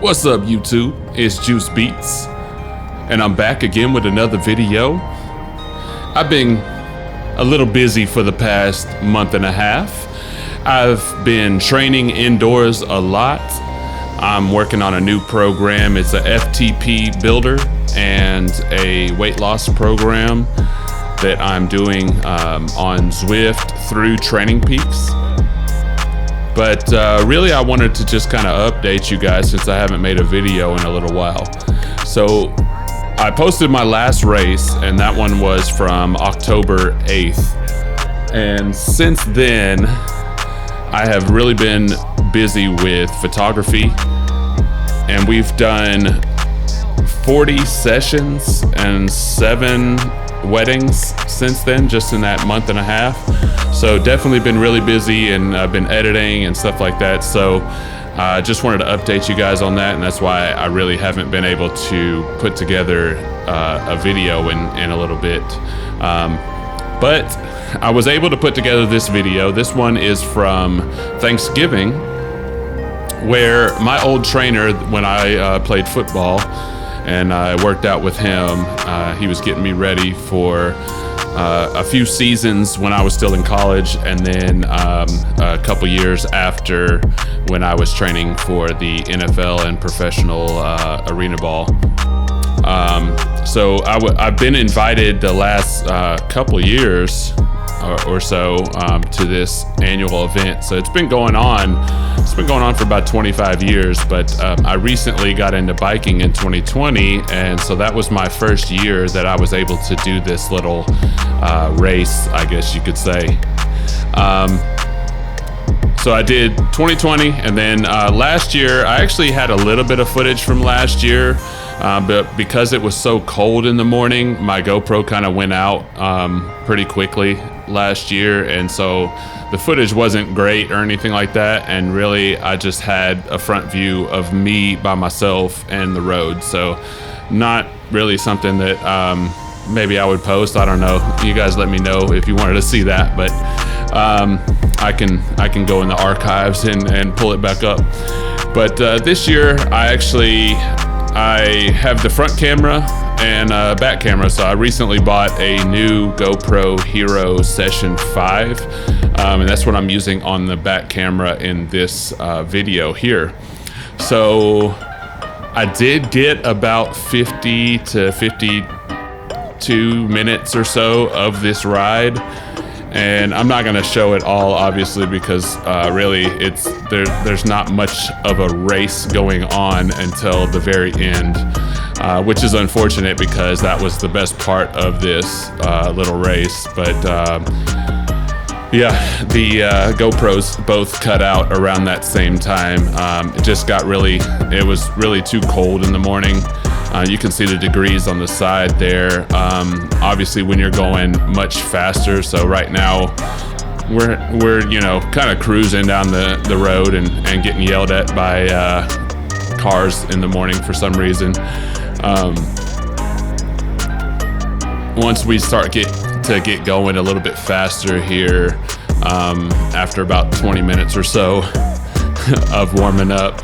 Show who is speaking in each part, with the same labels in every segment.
Speaker 1: What's up, YouTube? It's Juice Beats, and I'm back again with another video. I've been a little busy for the past month and a half. I've been training indoors a lot. I'm working on a new program. It's a FTP builder and a weight loss program that I'm doing on Zwift through Training Peaks. But really I wanted to just kind of update you guys since I haven't made a video in a little while. So I posted my last race, and that one was from October 8th. And since then, I have really been busy with photography, and we've done 40 sessions and 7 weddings since then, just in that month and a half. So definitely been really busy, and I've been editing and stuff like that. So I just wanted to update you guys on that, and that's why I really haven't been able to put together a video in a little bit. But I was able to put together this video. This one is from Thanksgiving, where my old trainer, when I played football and I worked out with him, he was getting me ready for a few seasons when I was still in college, and then a couple years after, when I was training for the NFL and professional arena ball. So I've been invited the last couple years or so to this annual event. So it's been going on. It's been going on for about 25 years, but I recently got into biking in 2020, and so that was my first year that I was able to do this little race, I guess you could say. So I did 2020, and then last year I actually had a little bit of footage from last year, but because it was so cold in the morning, my GoPro kind of went out pretty quickly last year, and so the footage wasn't great or anything like that, and really I just had a front view of me by myself and the road. So not really something that maybe I would post. I don't know, you guys let me know if you wanted to see that, but I can go in the archives and pull it back up. But this year I have the front camera and back camera. So I recently bought a new GoPro Hero Session 5, and that's what I'm using on the back camera in this video here. So I did get about 50 to 52 minutes or so of this ride, and I'm not going to show it all, obviously, because really there's not much of a race going on until the very end, which is unfortunate because that was the best part of this little race. But yeah, the GoPros both cut out around that same time. It was really too cold in the morning. You can see the degrees on the side there. Obviously when you're going much faster. So right now we're kind of cruising down the road and getting yelled at by cars in the morning for some reason. Once we start to get going a little bit faster here, after about 20 minutes or so of warming up,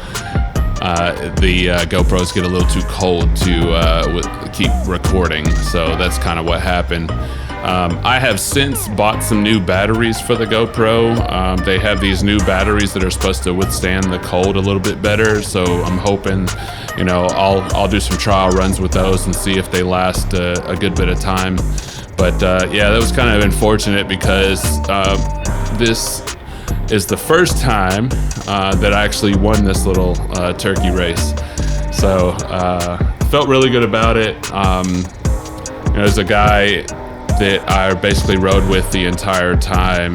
Speaker 1: the GoPros get a little too cold to keep recording. So that's kind of what happened. I have since bought some new batteries for the GoPro. They have these new batteries that are supposed to withstand the cold a little bit better. So I'm hoping, I'll do some trial runs with those and see if they last a good bit of time. But yeah, that was kind of unfortunate because this is the first time that I actually won this little turkey race. So felt really good about it. There's a guy that I basically rode with the entire time,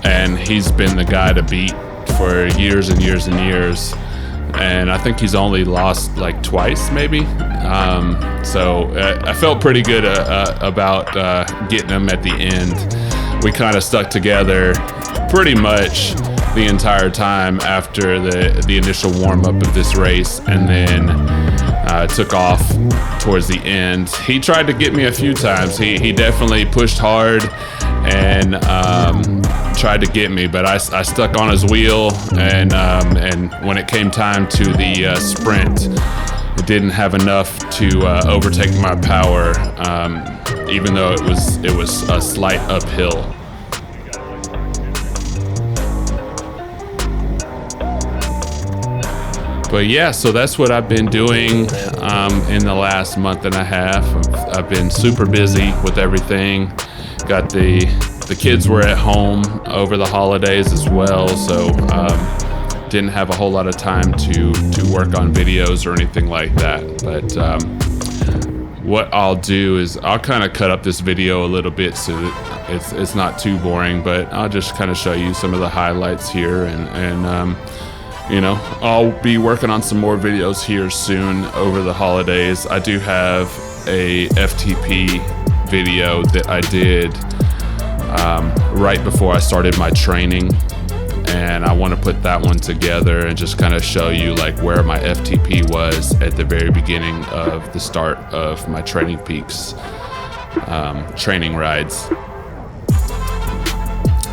Speaker 1: and he's been the guy to beat for years and years and years, and I think he's only lost like twice maybe. So I felt pretty good about getting him at the end. We kind of stuck together pretty much the entire time after the initial warm-up of this race, and then Took off towards the end. He tried to get me a few times. He definitely pushed hard and tried to get me, but I stuck on his wheel, and when it came time to the sprint, it didn't have enough to overtake my power, even though it was a slight uphill. But yeah, so that's what I've been doing in the last month and a half. I've been super busy with everything. Got the kids were at home over the holidays as well, so didn't have a whole lot of time to work on videos or anything like that. But what I'll do is I'll kind of cut up this video a little bit so that it's not too boring, but I'll just kind of show you some of the highlights here, and you know, I'll be working on some more videos here soon over the holidays. I do have a FTP video that I did right before I started my training, and I want to put that one together and just kind of show you like where my FTP was at the very beginning of the start of my Training Peaks training rides.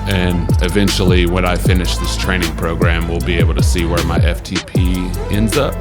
Speaker 1: And eventually, when I finish this training program, we'll be able to see where my FTP ends up.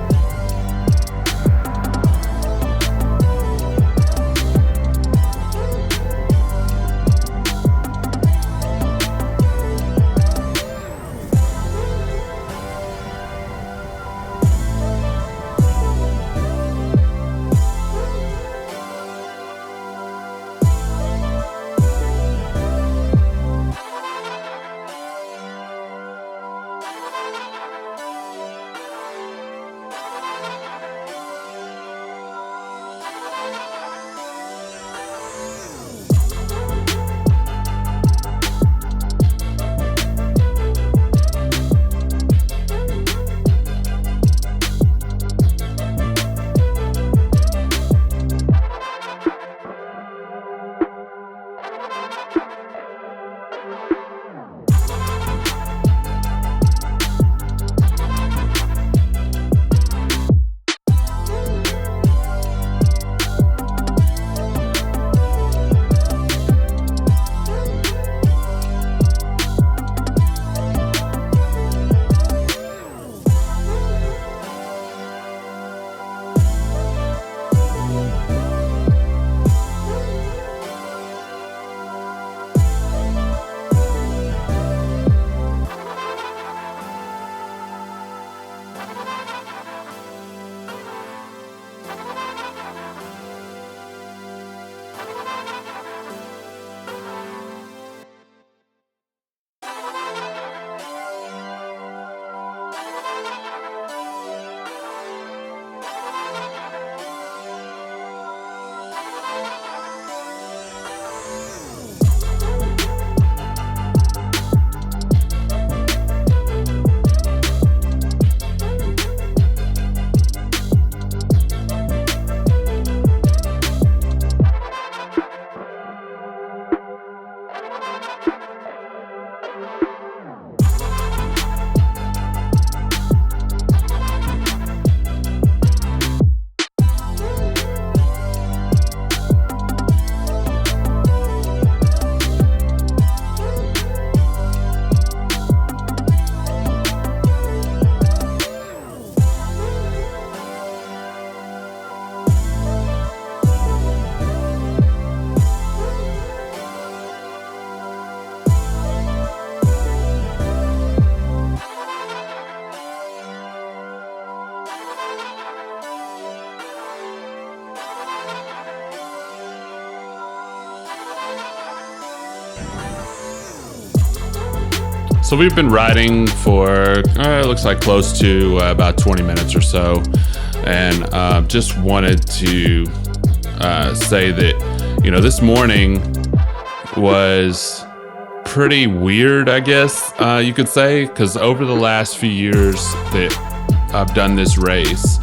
Speaker 1: So we've been riding for, it looks like close to about 20 minutes or so. And just wanted to say that, you know, this morning was pretty weird, I guess you could say, because over the last few years that I've done this race,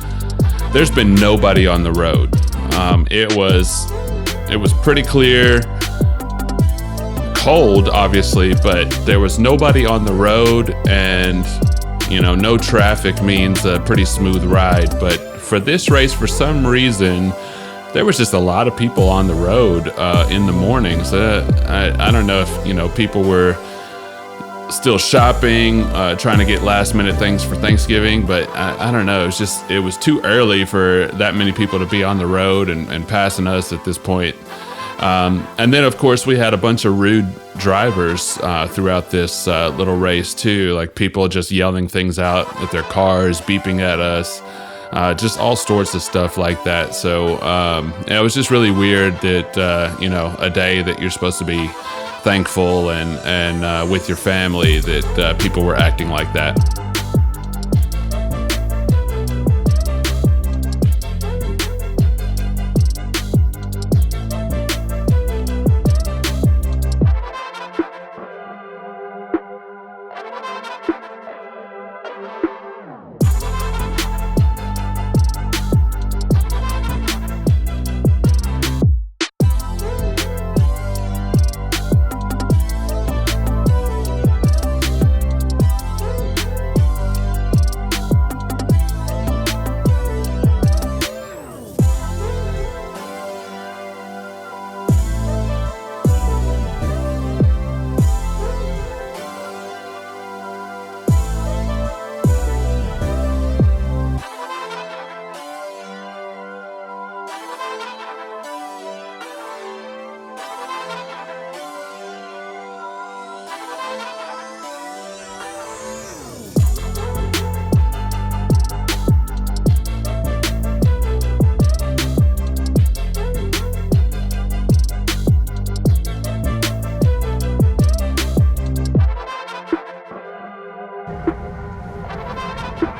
Speaker 1: there's been nobody on the road. It was pretty clear, cold obviously, but there was nobody on the road, and you know, no traffic means a pretty smooth ride. But for this race, for some reason, there was just a lot of people on the road in the mornings. I don't know if people were still shopping, trying to get last minute things for Thanksgiving, but I don't know. It was too early for that many people to be on the road and passing us at this point. And then, of course, we had a bunch of rude drivers throughout this little race, too. Like people just yelling things out at their cars, beeping at us, just all sorts of stuff like that. So it was just really weird that, a day that you're supposed to be thankful and with your family, that people were acting like that.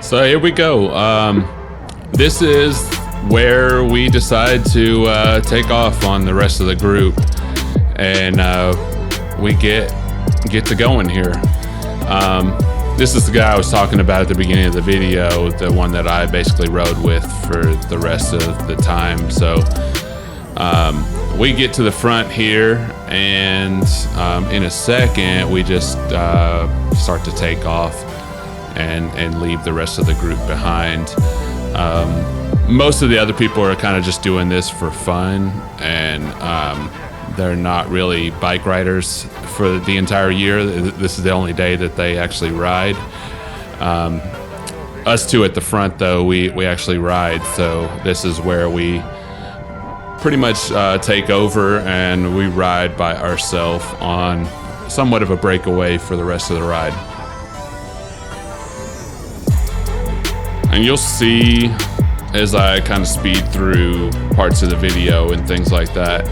Speaker 1: So here we go. This is where we decide to take off on the rest of the group, and we get to going here. This is the guy I was talking about at the beginning of the video, the one that I basically rode with for the rest of the time. So we get to the front here, and in a second we just start to take off and leave the rest of the group behind. Most of the other people are kind of just doing this for fun, and they're not really bike riders for the entire year. This is the only day that they actually ride. Us two at the front, though, we actually ride, so this is where we pretty much take over, and we ride by ourselves on somewhat of a breakaway for the rest of the ride. And you'll see as I kind of speed through parts of the video and things like that,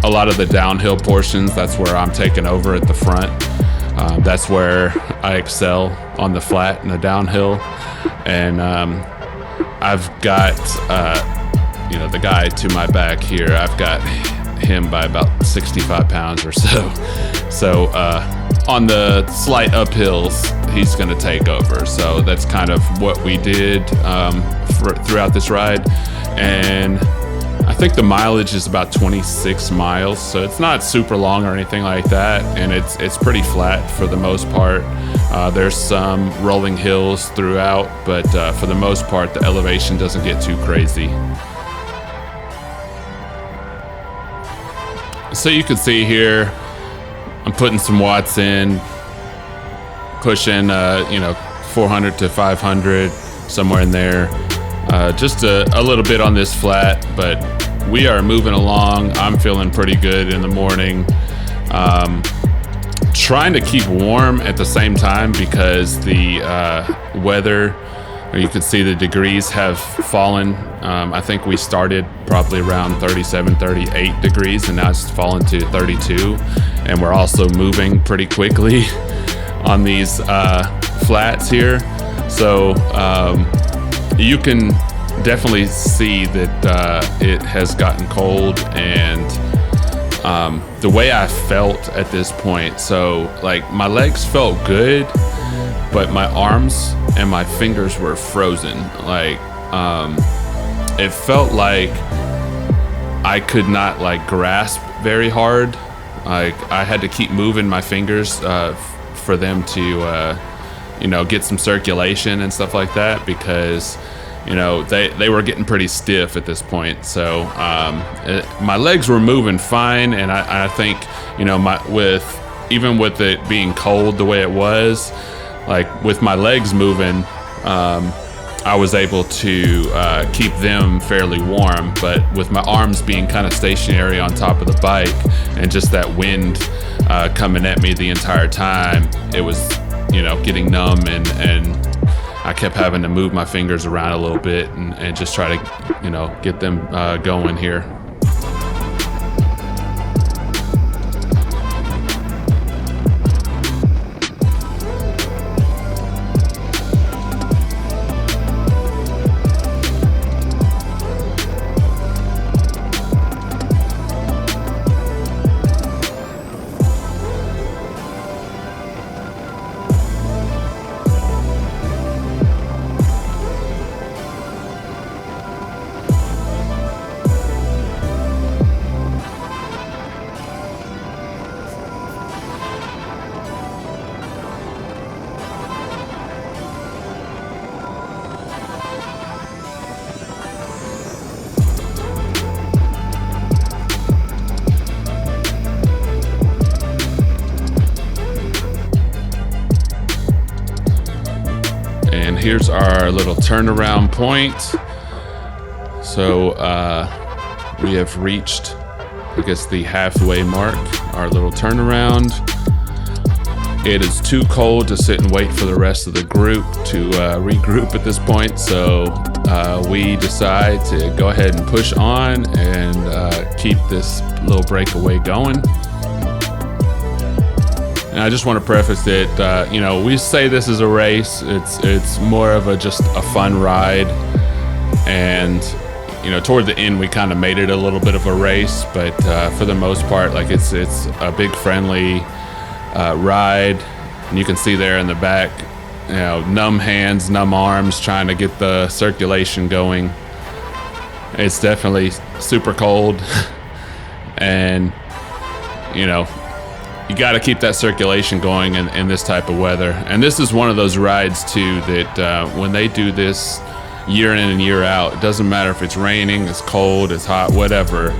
Speaker 1: a lot of the downhill portions, that's where I'm taking over at the front. That's where I excel on the flat and the downhill. And I've got, the guy to my back here, I've got him by about 65 pounds or so. So on the slight uphills, he's going to take over. So that's kind of what we did throughout this ride. And I think the mileage is about 26 miles, so it's not super long or anything like that, and it's pretty flat for the most part. There's some rolling hills throughout, but for the most part the elevation doesn't get too crazy. So you can see here I'm putting some watts in, pushing 400 to 500, somewhere in there. Just a little bit on this flat, but we are moving along. I'm feeling pretty good in the morning. Trying to keep warm at the same time because the weather, or you can see the degrees have fallen. I think we started probably around 37, 38 degrees, and now it's fallen to 32. And we're also moving pretty quickly on these flats here. So you can definitely see that it has gotten cold, and the way I felt at this point, so like my legs felt good, but my arms and my fingers were frozen. Like it felt like I could not like grasp very hard. Like I had to keep moving my fingers for them to get some circulation and stuff like that, because they were getting pretty stiff at this point. So my legs were moving fine, and I think even with it being cold the way it was, like with my legs moving, I was able to keep them fairly warm. But with my arms being kind of stationary on top of the bike and just that wind coming at me the entire time, it was getting numb, and I kept having to move my fingers around a little bit and just try to get them going here. And here's our little turnaround point. So we have reached, I guess, the halfway mark, our little turnaround. It is too cold to sit and wait for the rest of the group to regroup at this point. So we decide to go ahead and push on and keep this little breakaway going. And I just want to preface that, we say this is a race. It's more of just a fun ride. And, toward the end, we kind of made it a little bit of a race. But for the most part, like it's a big friendly ride. And you can see there in the back, numb hands, numb arms, trying to get the circulation going. It's definitely super cold. And, you got to keep that circulation going in this type of weather. And this is one of those rides too that when they do this year in and year out, it doesn't matter if it's raining, it's cold, it's hot, whatever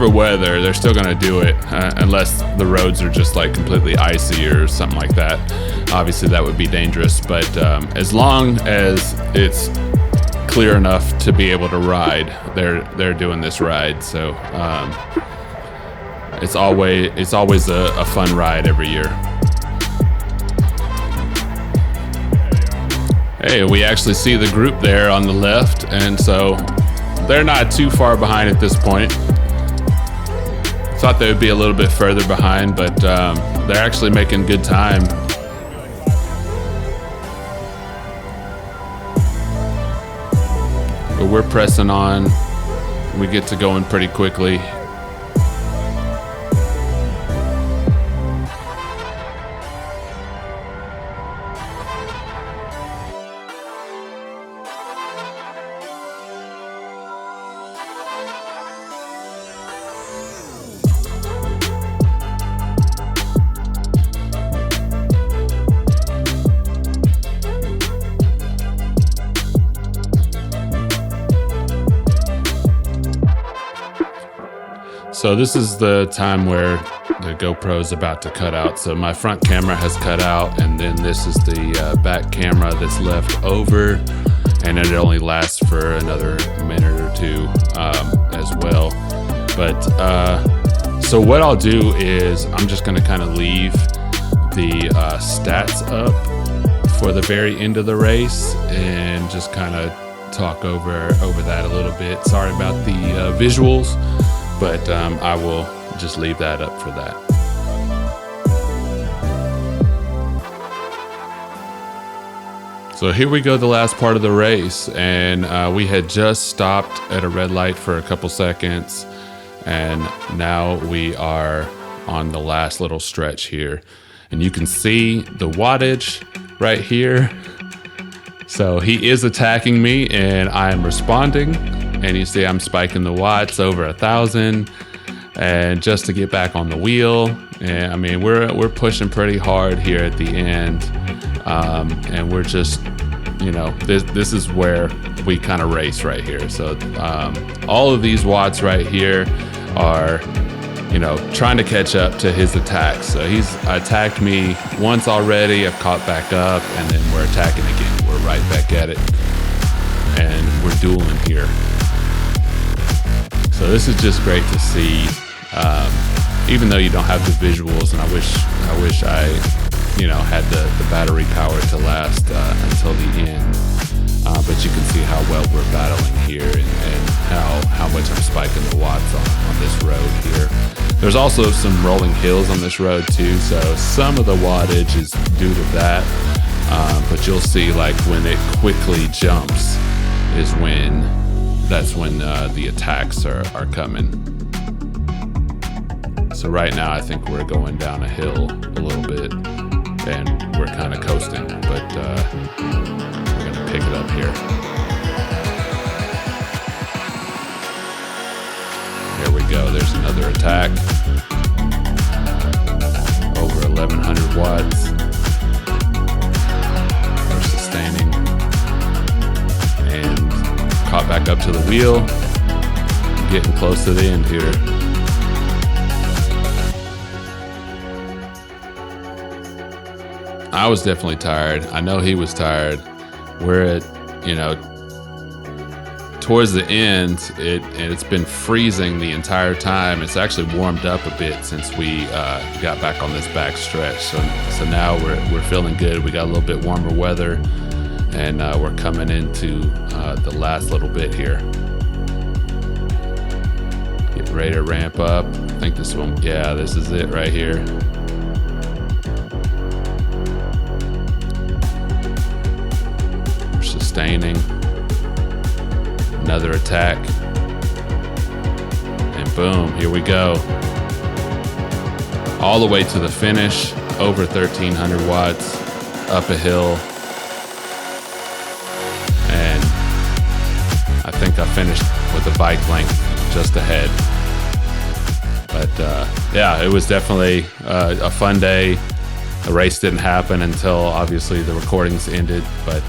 Speaker 1: weather, they're still going to do it unless the roads are just like completely icy or something like that. Obviously that would be dangerous, but as long as it's clear enough to be able to ride, they're doing this ride. So it's always a fun ride every year. Hey, we actually see the group there on the left, and so they're not too far behind at this point. Thought they would be a little bit further behind, but they're actually making good time. But we're pressing on. We get to going pretty quickly. So this is the time where the GoPro is about to cut out. So my front camera has cut out, and then this is the back camera that's left over, and it only lasts for another minute or two as well. But so what I'll do is I'm just going to kind of leave the stats up for the very end of the race and just kind of talk over that a little bit. Sorry about the visuals, but I will just leave that up for that. So here we go, the last part of the race, and we had just stopped at a red light for a couple seconds, and now we are on the last little stretch here. And you can see the wattage right here. So he is attacking me and I am responding. And you see I'm spiking the watts over 1,000, and just to get back on the wheel. And I mean, we're pushing pretty hard here at the end, and we're just this is where we kind of race right here. So all of these watts right here are, trying to catch up to his attacks. So he's attacked me once already. I've caught back up, and then we're attacking again. We're right back at it, and we're dueling here. So this is just great to see. Even though you don't have the visuals, and I wish I had the battery power to last until the end. But you can see how well we're battling here, and how much I'm spiking the watts on this road here. There's also some rolling hills on this road too, so some of the wattage is due to that. But you'll see, like, when it quickly jumps that's when the attacks are coming. So right now I think we're going down a hill a little bit, and we're kind of coasting, but we're gonna pick it up here. There we go, there's another attack. Over 1100 watts. We're sustaining. And caught back up to the wheel. Getting close to the end here. I was definitely tired. I know he was tired. We're at, towards the end, it's been freezing the entire time. It's actually warmed up a bit since we got back on this back stretch. So now we're feeling good. We got a little bit warmer weather, and we're coming into the last little bit here. Getting ready to ramp up. I think this one, yeah, this is it right here. Sustaining. Another attack. And boom, here we go. All the way to the finish, over 1300 watts, up a hill. And I think I finished with the bike length just ahead. But yeah, it was definitely a fun day. The race didn't happen until obviously the recordings ended, but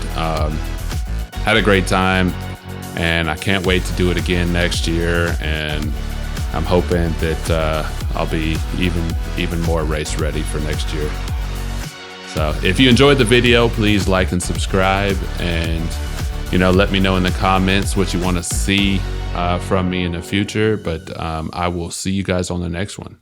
Speaker 1: had a great time, and I can't wait to do it again next year. And I'm hoping that I'll be even more race ready for next year. So if you enjoyed the video, please like and subscribe, and let me know in the comments what you want to see from me in the future. But I will see you guys on the next one.